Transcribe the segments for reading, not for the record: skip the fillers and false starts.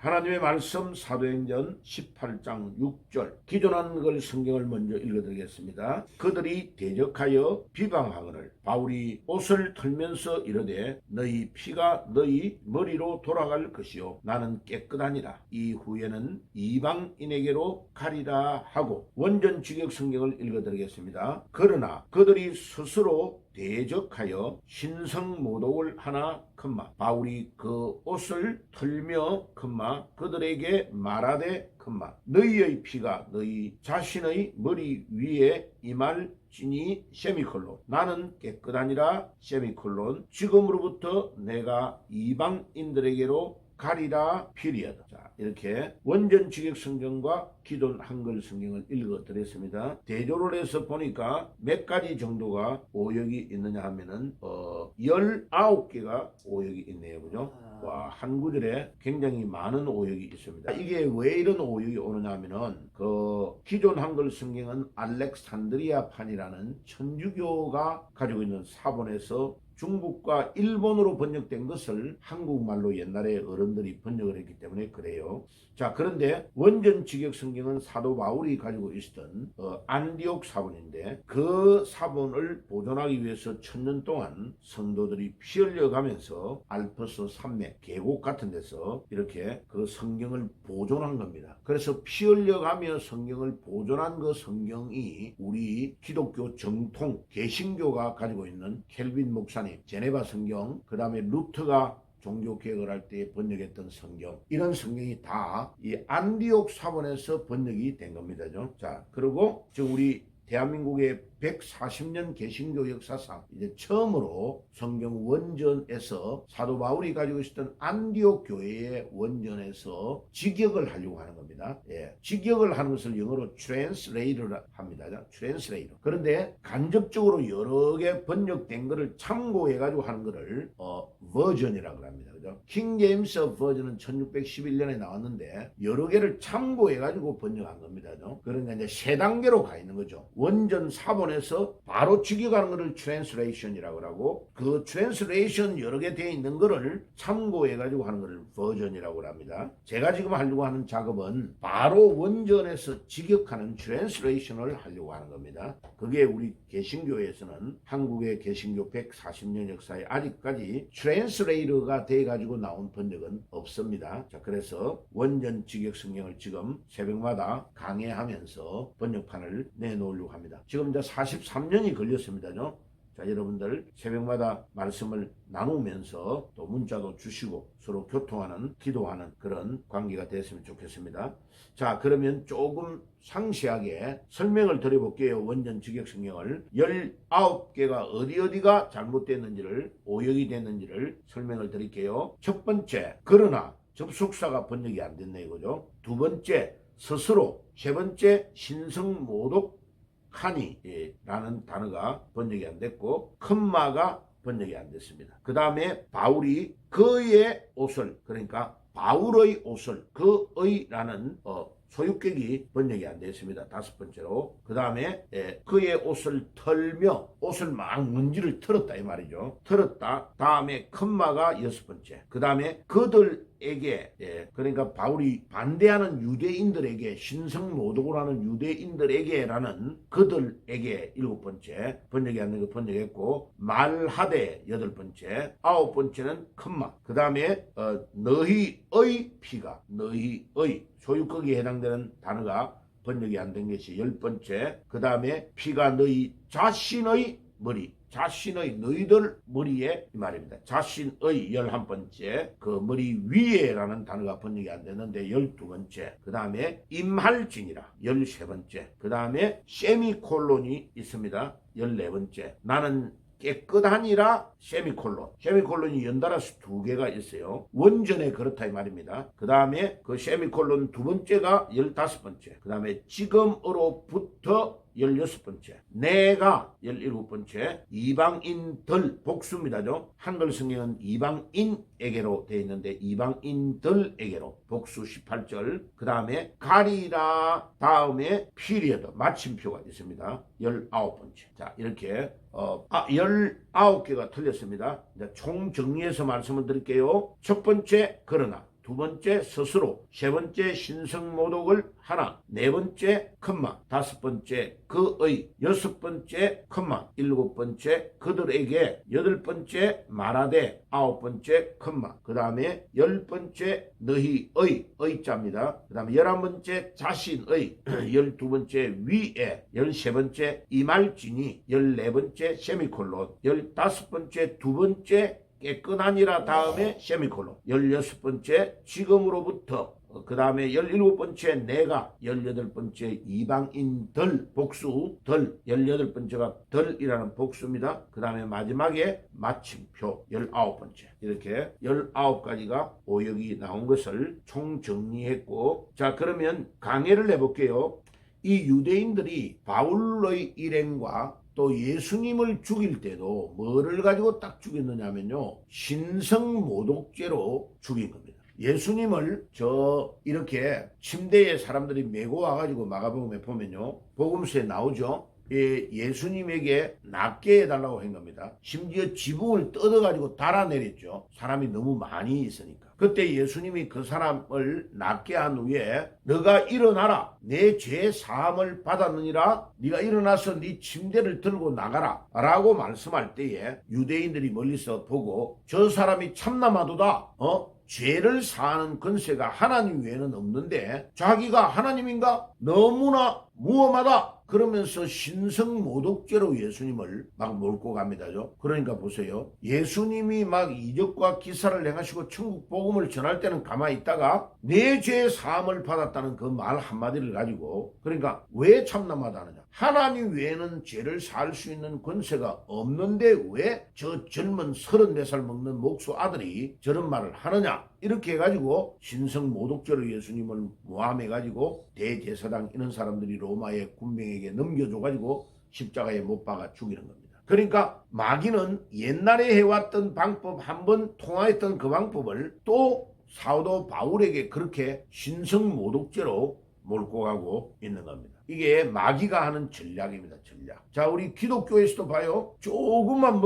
하나님의 말씀 사도행전 18장 6절 기존 한글 성경을 먼저 읽어드리겠습니다. 그들이 대적하여 비방하거늘 바울이 옷을 털면서 이르되 너희 피가 너희 머리로 돌아갈 것이요 나는 깨끗하니라. 이후에는 이방인에게로 가리라 하고 원전 직역 성경을 읽어드리겠습니다. 그러나 그들이 스스로 대적하여 신성모독을 하나 컴마 바울이 그 옷을 털며 컴마 그들에게 말하되 컴마 너희의 피가 너희 자신의 머리 위에 임할지니 세미콜론 나는 깨끗하니라 세미콜론 지금으로부터 내가 이방인들에게로 가리라 피리어다. 자, 이렇게 원전 직역 성경과 기존 한글 성경을 읽어드렸습니다. 대조를 해서 보니까 몇 가지 정도가 오역이 있느냐 하면은 19개가 오역이 있네요. 그죠? 와, 한 구절에 굉장히 많은 오역이 있습니다. 이게 왜 이런 오역이 오느냐 하면은 기존 한글 성경은 알렉산드리아판이라는 천주교가 가지고 있는 사본에서 중국과 일본으로 번역된 것을 한국말로 옛날에 어른들이 번역을 했기 때문에 그래요. 자, 그런데 원전 직역 성경은 사도 바울이 가지고 있었던 안디옥 사본인데 그 사본을 보존하기 위해서 1000년 동안 성도들이 피 흘려가면서 알프스 산맥 계곡 같은 데서 이렇게 그 성경을 보존한 겁니다. 그래서 피 흘려가며 성경을 보존한 그 성경이 우리 기독교 정통 개신교가 가지고 있는 켈빈 목사님 제네바 성경, 그 다음에 루터가 종교개혁을 할 때 번역했던 성경, 이런 성경이 다 이 안디옥 사본에서 번역이 된 겁니다. 자, 그리고 지금 우리 대한민국의 140년 개신교 역사상 이제 처음으로 성경 원전에서 사도 바울이 가지고 있었던 안디옥 교회의 원전에서 직역을 하려고 하는 겁니다. 예, 직역을 하는 것을 영어로 translate를 합니다. translate. 그런데 간접적으로 여러 개 번역된 것을 참고해 가지고 하는 것을 버전이라고 합니다. 그죠? 킹 제임스 버전은 1611년에 나왔는데 여러 개를 참고해 가지고 번역한 겁니다. 그러니까 이제 세 단계로 가 있는 거죠. 원전 사본에서 바로 직역하는 것을 translation이라고 하고 그 translation 여러 개 되어 있는 것을 참고해 가지고 하는 것을 버전이라고 합니다. 제가 지금 하려고 하는 작업은 바로 원전에서 직역하는 translation을 하려고 하는 겁니다. 그게 우리 개신교에서는 한국의 개신교 140년 역사에 아직까지 translator가 돼 가지고 나온 번역은 없습니다. 자, 그래서 원전 직역 성경을 지금 새벽마다 강해하면서 번역판을 내놓으려고 합니다. 지금 이제 43년이 걸렸습니다. 자, 여러분들 새벽마다 말씀을 나누면서 또 문자도 주시고 서로 교통하는, 기도하는 그런 관계가 됐으면 좋겠습니다. 자, 그러면 조금 상세하게 설명을 드려볼게요. 원전 직역 성경을 19개가 어디가 잘못됐는지를, 오역이 됐는지를 설명을 드릴게요. 첫 번째, 그러나 접속사가 번역이 안 됐네요. 그죠? 두 번째, 스스로. 세 번째, 신성모독 하니 라는 단어가 번역이 안 됐고 컴마가 번역이 안 됐습니다. 그 다음에 바울이 그의 옷을, 그러니까 바울의 옷을, 그의 라는 소유격이 번역이 안 됐습니다. 다섯 번째로. 그 다음에 그의 옷을 털며, 옷을 막 문지를 털었다 이 말이죠. 털었다. 다음에 컴마가 여섯 번째. 그 다음에 그들에게, 그러니까 바울이 반대하는 유대인들에게, 신성모독을 하는 유대인들에게라는 그들에게 일곱 번째, 번역이 안 된 거 번역했고, 말하되 여덟 번째, 아홉 번째는 컴마. 그 다음에 너희의 피가, 너희의 소유격에 해당되는 단어가 번역이 안 된 것이 열 번째. 그 다음에 피가 너희 자신의 머리, 자신의 너희들 머리에 이 말입니다. 자신의 11번째, 그 머리 위에라는 단어가 번역이 안 됐는데 12번째. 그 다음에 임할지니라 13번째. 그 다음에 세미콜론이 있습니다. 14번째. 나는 깨끗하니라 세미콜론. 세미콜론이 연달아서 두 개가 있어요. 원전에 그렇다 이 말입니다. 그 다음에 그 세미콜론 두 번째가 15번째. 그 다음에 지금으로부터 16번째. 내가 17번째. 이방인들 복수입니다. 한글 성경은 이방인에게로 되어 있는데 이방인들에게로 복수 18절. 그 다음에 가리라 다음에 피리어드 마침표가 있습니다. 19번째. 자, 이렇게 19개가 틀렸습니다. 총 정리해서 말씀을 드릴게요. 첫 번째, 그러나. 두 번째 스스로, 세 번째 신성모독을 하나, 네 번째 컴마, 다섯 번째 그의, 여섯 번째 컴마, 일곱 번째 그들에게, 여덟 번째 말하되, 아홉 번째 컴마, 그 다음에 열 번째 너희의, 의자입니다. 그 다음에 11번째 자신의, 12번째 위에, 13번째 이말지니, 14번째 세미콜론, 15번째 두 번째 깨끗하니라 다음에 세미콜론, 16번째 지금으로부터, 그 다음에 17번째 내가, 18번째 이방인들 복수들, 18번째가 덜이라는 복수입니다. 그 다음에 마지막에 마침표 19번째, 이렇게 19가지가 오역이 나온 것을 총정리했고, 자 그러면 강해를 해볼게요. 이 유대인들이 바울의 일행과 또 예수님을 죽일 때도 뭐를 가지고 딱 죽였느냐면요, 신성모독죄로 죽인 겁니다. 예수님을 이렇게 침대에 사람들이 메고 와가지고 마가복음에 보면요, 복음서에 나오죠. 예수님에게 낫게 해달라고 한 겁니다. 심지어 지붕을 뜯어가지고 달아내렸죠. 사람이 너무 많이 있으니까. 그때 예수님이 그 사람을 낫게 한 후에 너가 일어나라, 내 죄 사함을 받았느니라, 네가 일어나서 네 침대를 들고 나가라 라고 말씀할 때에 유대인들이 멀리서 보고 저 사람이 참나마도다, 죄를 사하는 권세가 하나님 외에는 없는데 자기가 하나님인가? 너무나 무엄하다. 그러면서 신성모독죄로 예수님을 막 몰고 갑니다죠. 그러니까 보세요. 예수님이 막 이적과 기사를 행하시고 천국 복음을 전할 때는 가만히 있다가 내 죄 사함을 받았다는 그 말 한마디를 가지고, 그러니까 왜 참남하다느냐. 하나님 외에는 죄를 살 수 있는 권세가 없는데 왜 저 젊은 34살 먹는 목수 아들이 저런 말을 하느냐. 이렇게 해가지고 신성모독죄로 예수님을 모함해가지고 대제사장 이런 사람들이 로마의 군병에게 넘겨줘가지고 십자가에 못 박아 죽이는 겁니다. 그러니까 마귀는 옛날에 해왔던 방법, 한번 통화했던 그 방법을 또 사도 바울에게 그렇게 신성모독죄로 몰고 가고 있는 겁니다. 이게 마귀가 하는 전략입니다. 전략. 자, 우리 기독교에서도 봐요. 조금만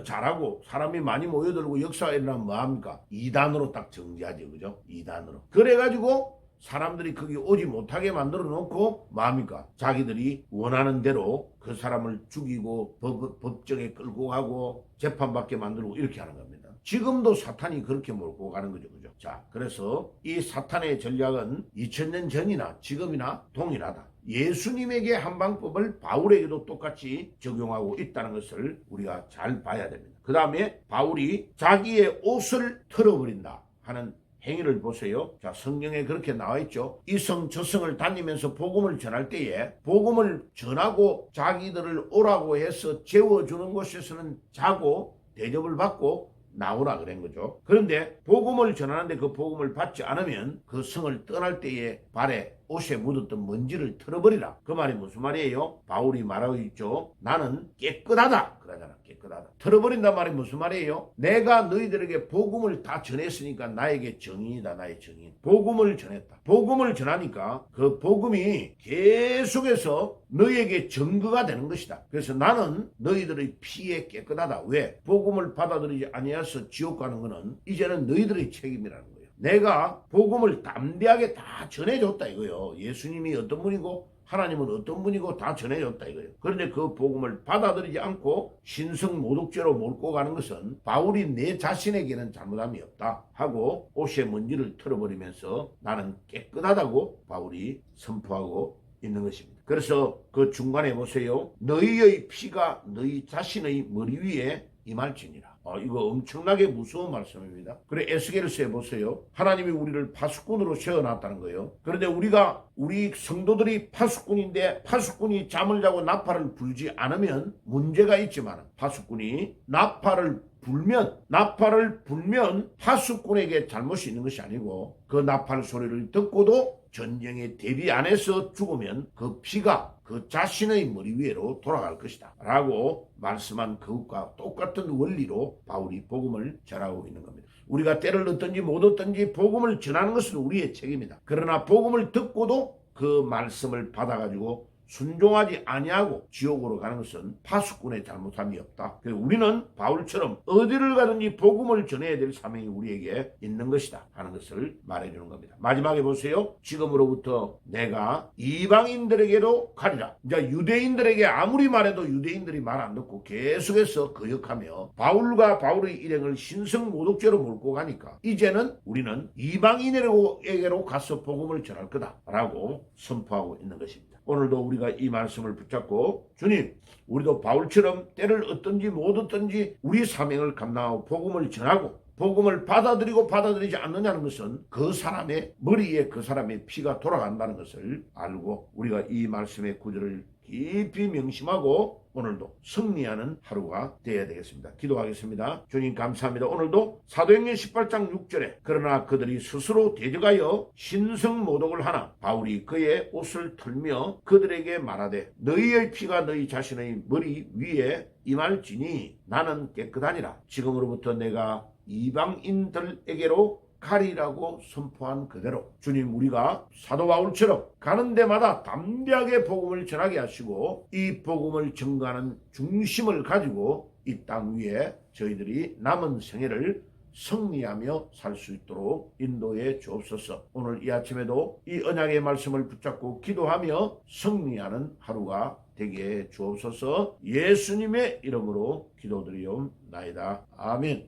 잘하고 사람이 많이 모여들고 역사가 일어나면 뭐합니까? 이단으로 딱 정지하죠. 그죠? 이단으로. 그래가지고 사람들이 거기 오지 못하게 만들어 놓고 뭐합니까? 자기들이 원하는 대로 그 사람을 죽이고 법정에 끌고 가고 재판받게 만들고 이렇게 하는 겁니다. 지금도 사탄이 그렇게 몰고 가는 거죠. 그죠? 자, 그래서 이 사탄의 전략은 2000년 전이나 지금이나 동일하다. 예수님에게 한 방법을 바울에게도 똑같이 적용하고 있다는 것을 우리가 잘 봐야 됩니다. 그 다음에 바울이 자기의 옷을 털어버린다 하는 행위를 보세요. 자, 성경에 그렇게 나와 있죠. 이 성 저 성을 다니면서 복음을 전할 때에 복음을 전하고 자기들을 오라고 해서 재워주는 곳에서는 자고 대접을 받고 나오라 그런 거죠. 그런데 복음을 전하는데 그 복음을 받지 않으면 그 성을 떠날 때에 발에 옷에 묻었던 먼지를 털어버리라. 그 말이 무슨 말이에요? 바울이 말하고 있죠. 나는 깨끗하다. 그러잖아. 깨끗하다. 털어버린단 말이 무슨 말이에요? 내가 너희들에게 복음을 다 전했으니까 나에게 정인이다. 나의 정인. 복음을 전했다. 복음을 전하니까 그 복음이 계속해서 너희에게 증거가 되는 것이다. 그래서 나는 너희들의 피에 깨끗하다. 왜? 복음을 받아들이지 아니해서 지옥 가는 것은 이제는 너희들의 책임이라는 거예요. 내가 복음을 담대하게 다 전해줬다 이거예요. 예수님이 어떤 분이고 하나님은 어떤 분이고 다 전해줬다 이거예요. 그런데 그 복음을 받아들이지 않고 신성모독죄로 몰고 가는 것은 바울이 내 자신에게는 잘못함이 없다 하고 옷에 먼지를 털어버리면서 나는 깨끗하다고 바울이 선포하고 있는 것입니다. 그래서 그 중간에 보세요. 너희의 피가 너희 자신의 머리 위에 임할지니라. 이거 엄청나게 무서운 말씀입니다. 그래 에스겔서에 보세요. 하나님이 우리를 파수꾼으로 세워놨다는 거예요. 그런데 우리 성도들이 파수꾼인데 파수꾼이 잠을 자고 나팔을 불지 않으면 문제가 있지만 파수꾼이 나팔을 불면 파수꾼에게 잘못이 있는 것이 아니고 그 나팔 소리를 듣고도 전쟁에 대비 안 해서 죽으면 그 피가 그 자신의 머리 위로 돌아갈 것이다 라고 말씀한 그것과 똑같은 원리로 바울이 복음을 전하고 있는 겁니다. 우리가 때를 얻든지 못 얻든지 복음을 전하는 것은 우리의 책임이다. 그러나 복음을 듣고도 그 말씀을 받아가지고 순종하지 아니하고 지옥으로 가는 것은 파수꾼의 잘못함이 없다. 그래서 우리는 바울처럼 어디를 가든지 복음을 전해야 될 사명이 우리에게 있는 것이다 하는 것을 말해주는 겁니다. 마지막에 보세요. 지금으로부터 내가 이방인들에게도 가리라. 이제 유대인들에게 아무리 말해도 유대인들이 말 안 듣고 계속해서 거역하며 바울의 일행을 신성모독죄로 몰고 가니까 이제는 우리는 이방인에게로 가서 복음을 전할 거다라고 선포하고 있는 것입니다. 오늘도 우리가 이 말씀을 붙잡고 주님, 우리도 바울처럼 때를 얻든지 못 얻든지 우리 사명을 감당하고 복음을 전하고 복음을 받아들이고 받아들이지 않느냐는 것은 그 사람의 머리에 그 사람의 피가 돌아간다는 것을 알고 우리가 이 말씀의 구절을 깊이 명심하고 오늘도 승리하는 하루가 되어야 되겠습니다. 기도하겠습니다. 주님 감사합니다. 오늘도 사도행전 18장 6절에 그러나 그들이 스스로 대적하여 신성모독을 하나 바울이 그의 옷을 털며 그들에게 말하되 너희의 피가 너희 자신의 머리 위에 임할지니 나는 깨끗하니라. 지금으로부터 내가 이방인들에게로 가리라고 선포한 그대로 주님, 우리가 사도 바울처럼 가는 데마다 담대하게 복음을 전하게 하시고 이 복음을 전가하는 중심을 가지고 이 땅 위에 저희들이 남은 생애를 승리하며 살 수 있도록 인도해 주옵소서. 오늘 이 아침에도 이 언약의 말씀을 붙잡고 기도하며 승리하는 하루가 되게 해 주옵소서. 예수님의 이름으로 기도드리옵나이다. 아멘.